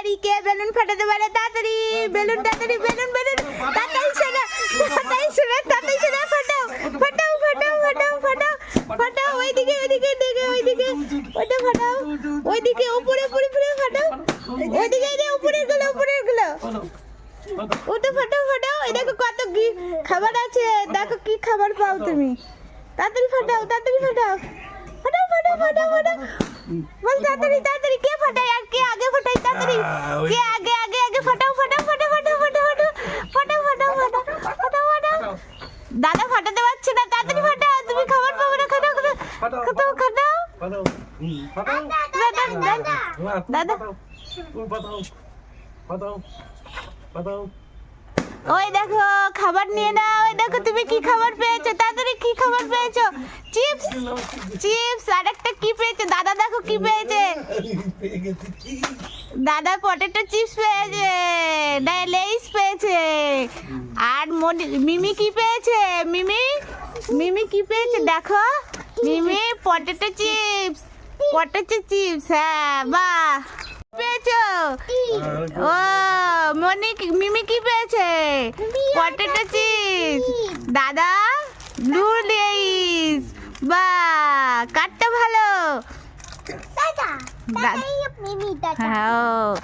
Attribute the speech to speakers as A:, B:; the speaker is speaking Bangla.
A: তাড়াতাড়ি কে বেলুন ফাটাতে পারে? তাড়াতাড়ি বেলুন, তাড়াতাড়ি বেলুন, বেলুন তাড়াতাড়ি শোনা, তাড়াতাড়ি শোনা, তাড়াতাড়ি শোনা। ফাটাও ফাটাও ফাটাও ফাটাও ফাটাও ফাটাও, ওইদিকে ওইদিকে দিকে ওইদিকে, ওইটা ফাটাও, ওইদিকে উপরে উপরে উপরে ফাটাও, ওইদিকে এই উপরের গুলো, উপরের গুলো ওটা ফাটাও ফাটাও। এই দেখো কত কি খাবার আছে, দেখো কি খাবার পাও তুমি। তাড়াতাড়ি ফাটাও, তাড়াতাড়ি ফাটাও, ফাটাও ফাটাও ফাটাও ফাটাও, বল তাড়াতাড়ি তাড়াতাড়ি। কে ফাটায় আর কে আগে ফাটায়? তাড়াতাড়ি কে আগে আগে আগে ফাটাও ফাটাও ফাটাও ফাটাও ফাটাও ফাটাও ফাটাও ফাটাও ফাটাও ফাটাও। দাদা ফাটাতে পারছে না, তাড়াতাড়ি ফাটাও, তুমি খাবার পাবো না। খাটাও খাটাও খাটাও খাটাও দাদা। ওই দেখো খাবার নিয়ে নাও। ওই দেখো তুমি কি খাবার পেয়েছো, তাড়াতাড়ি কি খাবার পেয়েছো? Chips, chips. আর একটা কি পেয়েছে দাদা? দেখো কি পেয়েছে দাদা, পটেটো চিপস পেয়েছে, লেইস পেয়েছে। আর মিমি কি পেয়েছে? মিমি, মিমি কি পেয়েছে দেখো? মিমি পটেটো চিপস, পটেটো চিপস। হ্যাঁ বাহ, পেয়েছো? ও মিমি কি পেয়েছে? Potato chips. দাদা ব্লু লেইস। বাহ, কাটটা ভালো।
B: দাদা, দাদা মিমি দাদা।
A: হ্যাঁ।